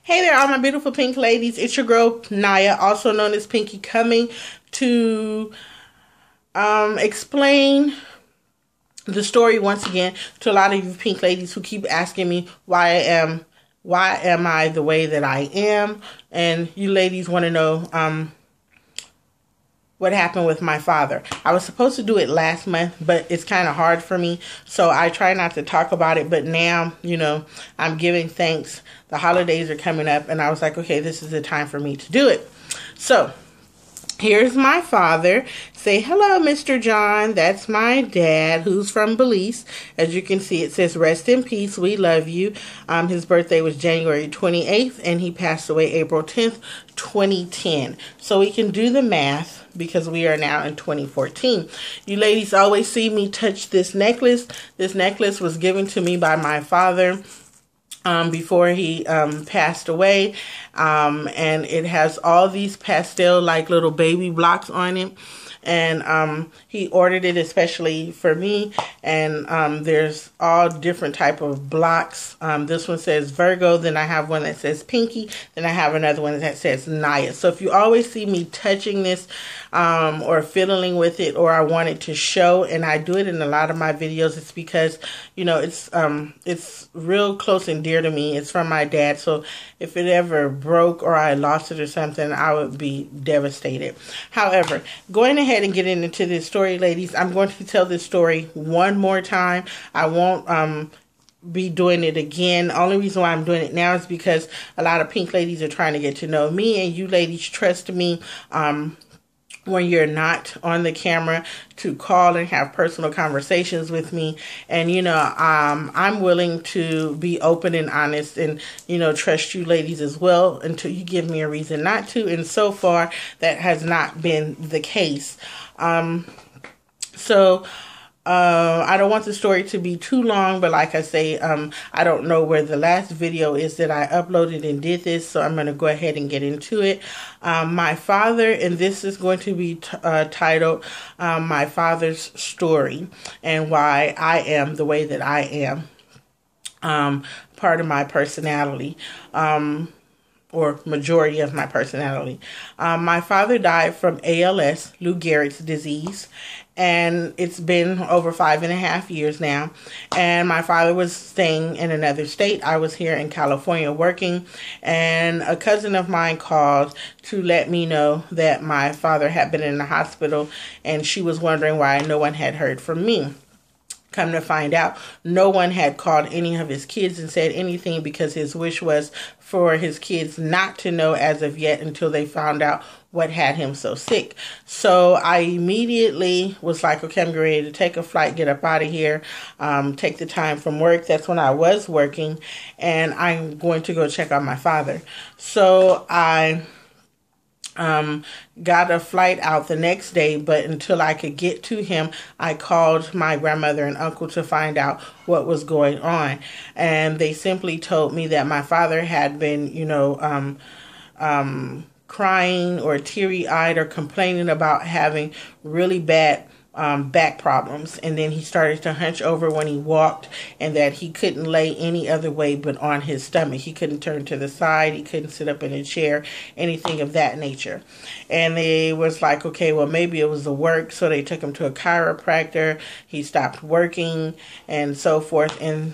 Hey there, all my beautiful pink ladies. It's your girl, Naya, also known as Pinky, coming to explain the story once again to a lot of you pink ladies who keep asking me why am I the way that I am, and you ladies want to know what happened with my father. I was supposed to do it last month, but it's kind of hard for me, so I try not to talk about it. But now, I'm giving thanks. The holidays are coming up, and I was like, okay, this is the time for me to do it. So here's my father. Say hello, Mr. John. That's my dad, who's from Belize. As you can see, it says, rest in peace, we love you. His birthday was January 28th, and he passed away April 10th, 2010. So we can do the math because we are now in 2014. You ladies always see me touch this necklace. This necklace was given to me by my father before he passed away, and it has all these pastel like little baby blocks on it, and he ordered it especially for me, and there's all different type of blocks. This one says Virgo, then I have one that says Pinky, then I have another one that says Naya. So if you always see me touching this or fiddling with it, or I want it to show, and I do it in a lot of my videos, it's because it's real close and dear to me. It's from my dad, so if it ever broke or I lost it or something, I would be devastated. However, going ahead and getting into this story, ladies, I'm going to tell this story one more time. I won't be doing it again. The only reason why I'm doing it now is because a lot of pink ladies are trying to get to know me, and you ladies trust me when you're not on the camera to call and have personal conversations with me. And I'm willing to be open and honest and trust you ladies as well until you give me a reason not to, and so far that has not been the case. I don't want the story to be too long, but like I say, I don't know where the last video is that I uploaded and did this, so I'm going to go ahead and get into it. My father, and this is going to be titled My Father's Story and Why I Am the Way That I Am, part of my personality, or majority of my personality. My father died from ALS, Lou Gehrig's disease, and it's been over 5.5 years now. And my father was staying in another state. I was here in California working, and a cousin of mine called to let me know that my father had been in the hospital, and she was wondering why no one had heard from me. Come to find out, no one had called any of his kids and said anything, because his wish was for his kids not to know as of yet until they found out what had him so sick. So I immediately was like, okay, I'm ready to take a flight, get up out of here, take the time from work. That's when I was working, and I'm going to go check on my father. So I got a flight out the next day, but until I could get to him, I called my grandmother and uncle to find out what was going on. And they simply told me that my father had been, crying or teary-eyed or complaining about having really bad back problems, and then he started to hunch over when he walked, and that he couldn't lay any other way but on his stomach. He couldn't turn to the side, he couldn't sit up in a chair, anything of that nature. And they was like, okay, well, maybe it was the work, so they took him to a chiropractor. He stopped working and so forth, and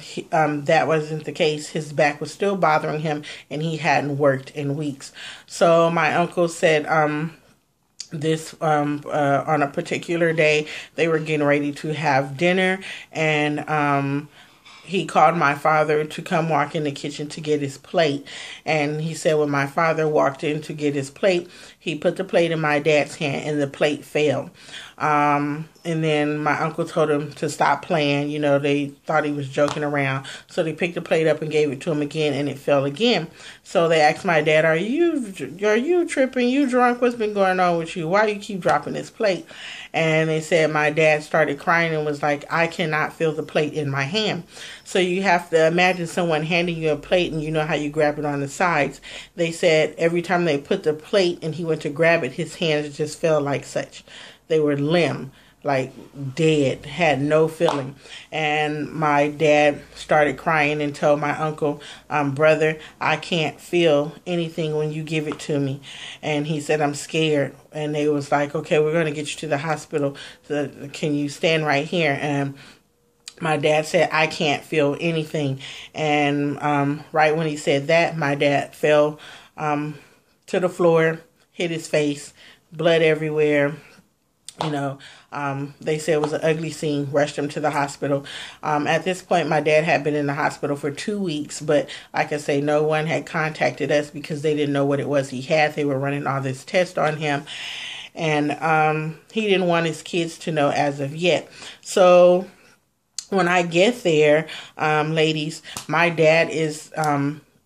that wasn't the case. His back was still bothering him, and he hadn't worked in weeks. So my uncle said this on a particular day they were getting ready to have dinner, and he called my father to come walk in the kitchen to get his plate. And he said when my father walked in to get his plate, he put the plate in my dad's hand and the plate fell. And then my uncle told him to stop playing. They thought he was joking around. So they picked the plate up and gave it to him again, and it fell again. So they asked my dad, are you tripping? You drunk? What's been going on with you? Why do you keep dropping this plate? And they said my dad started crying and was like, I cannot feel the plate in my hand. So you have to imagine someone handing you a plate, and you know how you grab it on the sides. They said every time they put the plate and he went to grab it, his hands just fell like such. They were limp. like dead, had no feeling. And my dad started crying and told my uncle, brother, I can't feel anything when you give it to me. And he said, I'm scared. And they was like, okay, we're going to get you to the hospital. So can you stand right here? And my dad said, I can't feel anything. And right when he said that, my dad fell to the floor, hit his face, blood everywhere. You know, they said it was an ugly scene, rushed him to the hospital. At this point, my dad had been in the hospital for 2 weeks, but like I say, no one had contacted us because they didn't know what it was he had. They were running all this test on him, and he didn't want his kids to know as of yet. So when I get there, ladies, my dad is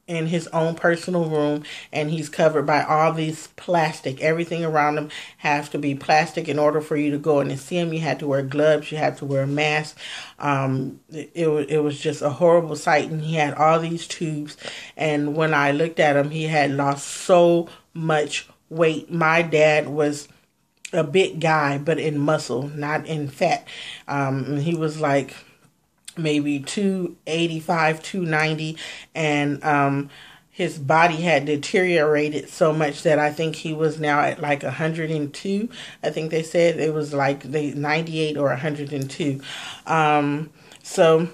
in his own personal room, and he's covered by all these plastic. Everything around him has to be plastic. In order for you to go in and see him, you had to wear gloves, you had to wear a mask. It was just a horrible sight, and he had all these tubes. And when I looked at him, he had lost so much weight. My dad was a big guy, but in muscle, not in fat. He was like maybe 285, 290, and his body had deteriorated so much that I think he was now at like 102. I think they said it was like 98 or 102. So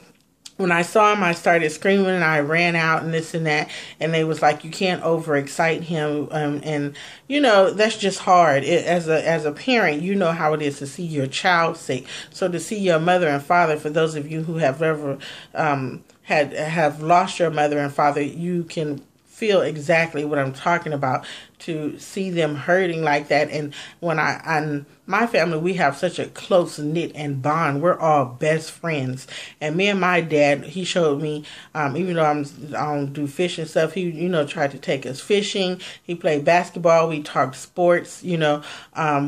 when I saw him, I started screaming, and I ran out and this and that. And they was like, you can't overexcite him. And, you know, that's just hard. As a parent, you know how it is to see your child sick. So to see your mother and father, for those of you who have ever have lost your mother and father, you can feel exactly what I'm talking about, to see them hurting like that. And when my family, we have such a close knit and bond. We're all best friends. And me and my dad, he showed me, even though I don't do fishing stuff, he, you know, tried to take us fishing. He played basketball. We talked sports, you know,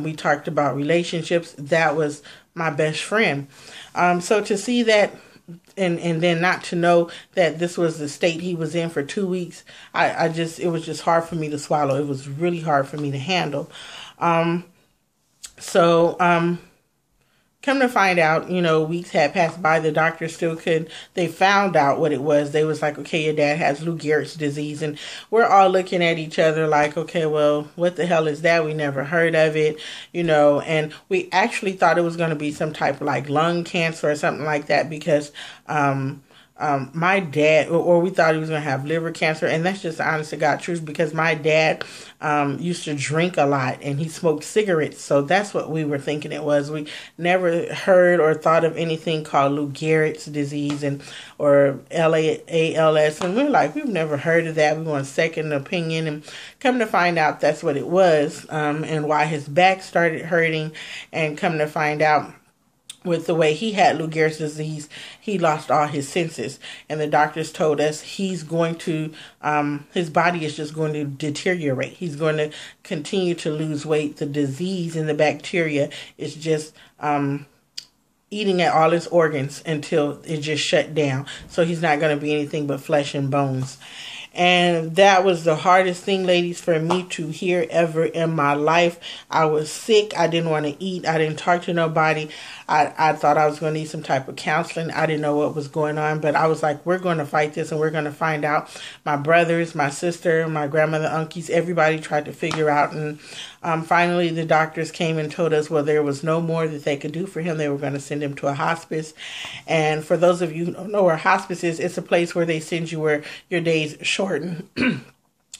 we talked about relationships. That was my best friend. So to see that, and then not to know that this was the state he was in for 2 weeks, it was just hard for me to swallow. It was really hard for me to handle. Come to find out, you know, weeks had passed by. The doctor still they found out what it was. They was like, okay, your dad has Lou Gehrig's disease. And we're all looking at each other like, okay, well, what the hell is that? We never heard of it, you know. And we actually thought it was going to be some type of like lung cancer or something like that, because my dad, or we thought he was going to have liver cancer. And that's just the honest to God truth, because my dad used to drink a lot, and he smoked cigarettes. So that's what we were thinking it was. We never heard or thought of anything called Lou Gehrig's disease or LAALS. And we were like, we've never heard of that. We want a second opinion, and come to find out that's what it was, and why his back started hurting. And come to find out, with the way he had Lou Gehrig's disease, he lost all his senses. And the doctors told us he's going to, his body is just going to deteriorate. He's going to continue to lose weight. The disease and the bacteria is just eating at all his organs until it just shut down. So he's not going to be anything but flesh and bones. And that was the hardest thing, ladies, for me to hear ever in my life. I was sick. I didn't want to eat. I didn't talk to nobody. I thought I was going to need some type of counseling. I didn't know what was going on, but I was like, we're going to fight this, and we're going to find out. My brothers, my sister, my grandmother, uncles, everybody tried to figure out. And finally, the doctors came and told us, well, there was no more that they could do for him. They were going to send him to a hospice. And for those of you who don't know where hospice is, it's a place where they send you where your days shorten.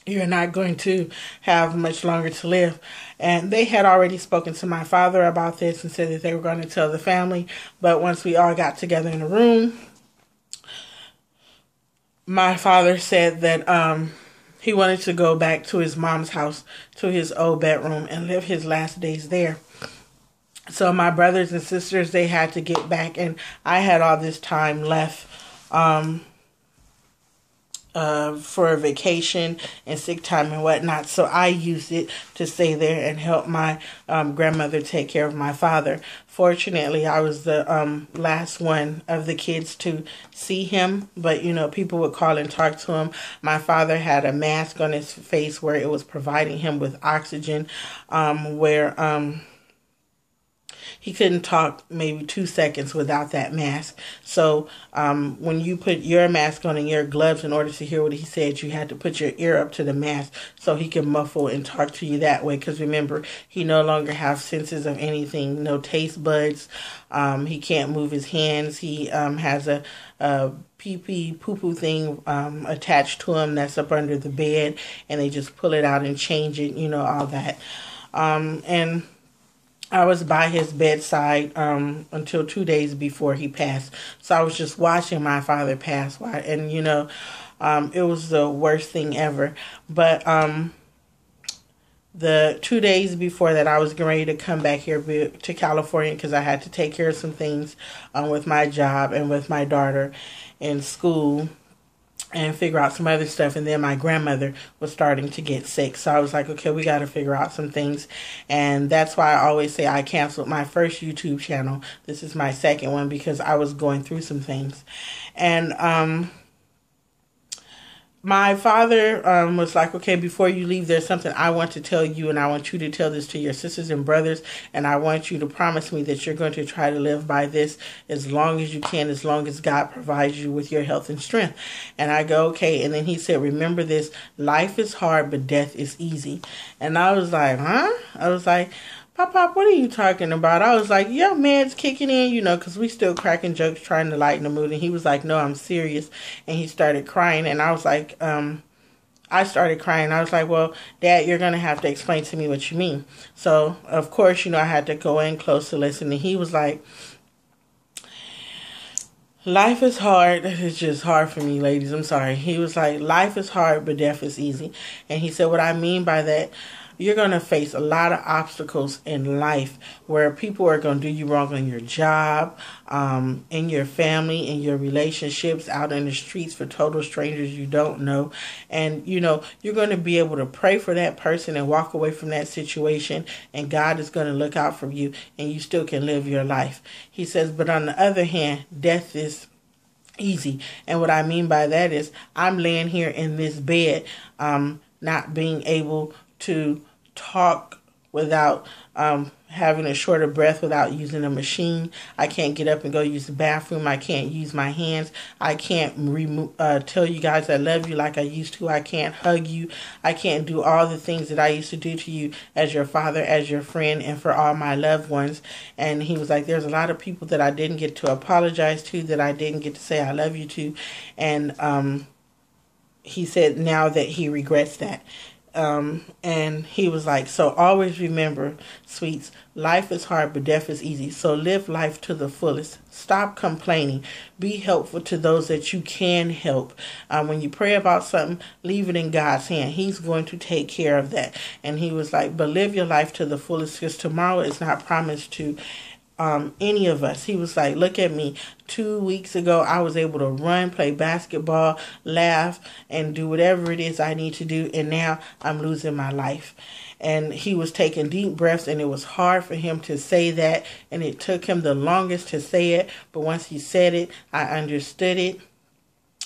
You're not going to have much longer to live. And they had already spoken to my father about this and said that they were going to tell the family. But once we all got together in a room, my father said that he wanted to go back to his mom's house, to his old bedroom, and live his last days there. So my brothers and sisters, they had to get back, and I had all this time left for a vacation and sick time and whatnot. So I used it to stay there and help my grandmother take care of my father. Fortunately, I was the last one of the kids to see him, but you know, people would call and talk to him. My father had a mask on his face where it was providing him with oxygen, He couldn't talk maybe 2 seconds without that mask. So when you put your mask on and your gloves, in order to hear what he said, you had to put your ear up to the mask so he could muffle and talk to you that way. Because remember, he no longer has senses of anything, no taste buds. He can't move his hands. He has a pee-pee poo-poo thing attached to him that's up under the bed, and they just pull it out and change it, all that. And I was by his bedside until 2 days before he passed. So I was just watching my father pass. And, it was the worst thing ever. But the 2 days before that, I was getting ready to come back here to California because I had to take care of some things with my job and with my daughter in school and figure out some other stuff. And then my grandmother was starting to get sick. So I was like, okay, we got to figure out some things. And that's why I always say I canceled my first YouTube channel. This is my second one because I was going through some things. And my father was like, okay, before you leave, there's something I want to tell you, and I want you to tell this to your sisters and brothers, and I want you to promise me that you're going to try to live by this as long as you can, as long as God provides you with your health and strength. And I go, okay. And then he said, remember this, life is hard, but death is easy. And I was like, huh? I was like, Pop, what are you talking about? I was like, your man's kicking in, because we still cracking jokes, trying to lighten the mood. And he was like, no, I'm serious. And he started crying. And I was like, I started crying. I was like, well, Dad, you're going to have to explain to me what you mean. So, of course, I had to go in close to listen. And he was like, life is hard. It's just hard for me, ladies. I'm sorry. He was like, life is hard, but death is easy. And he said, what I mean by that, you're going to face a lot of obstacles in life where people are going to do you wrong on your job, in your family, in your relationships, out in the streets for total strangers you don't know. And, you're going to be able to pray for that person and walk away from that situation, and God is going to look out for you, and you still can live your life. He says, but on the other hand, death is easy. And what I mean by that is I'm laying here in this bed, not being able to talk without having a shorter breath, without using a machine. I can't get up and go use the bathroom. I can't use my hands. I can't tell you guys I love you like I used to. I can't hug you. I can't do all the things that I used to do to you as your father, as your friend, and for all my loved ones. And he was like, there's a lot of people that I didn't get to apologize to, that I didn't get to say I love you to. And he said now that he regrets that. And he was like, so always remember, sweets, life is hard, but death is easy. So live life to the fullest. Stop complaining. Be helpful to those that you can help. When you pray about something, leave it in God's hand. He's going to take care of that. And he was like, but live your life to the fullest, because tomorrow is not promised to any of us. He was like, look at me. 2 weeks ago, I was able to run, play basketball, laugh, and do whatever it is I need to do. And now I'm losing my life. And he was taking deep breaths, and it was hard for him to say that. And it took him the longest to say it. But once he said it, I understood it.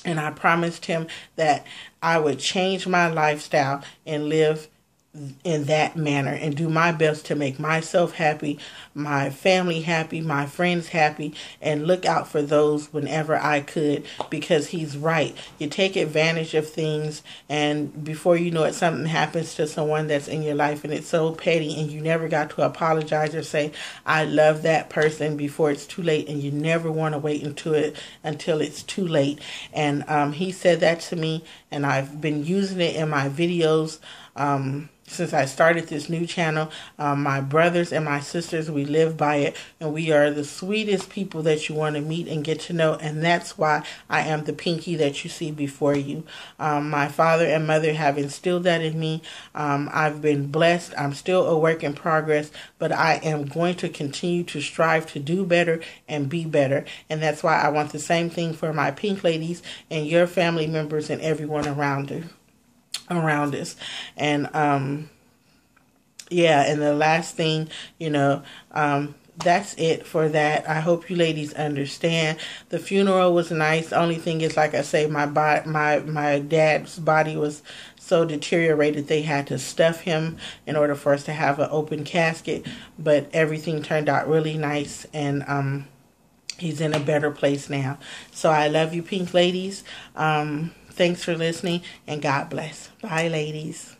And I promised him that I would change my lifestyle and live in that manner and do my best to make myself happy, my family happy, my friends happy, and look out for those whenever I could, because he's right. You take advantage of things, and before you know it, something happens to someone that's in your life, and it's so petty, and you never got to apologize or say, I love that person before it's too late, and you never want to wait until it's too late. And he said that to me, and I've been using it in my videos, since I started this new channel. My brothers and my sisters, we live by it, and we are the sweetest people that you want to meet and get to know, and that's why I am the Pinky that you see before you. My father and mother have instilled that in me. I've been blessed. I'm still a work in progress, but I am going to continue to strive to do better and be better, and that's why I want the same thing for my Pink ladies and your family members and everyone around us. And yeah, and the last thing, that's it for that. I hope you ladies understand. The funeral was nice. The only thing is, like I say, my dad's body was so deteriorated they had to stuff him in order for us to have an open casket. But everything turned out really nice, and he's in a better place now. So I love you, pink ladies. Thanks for listening, and God bless. Bye, ladies.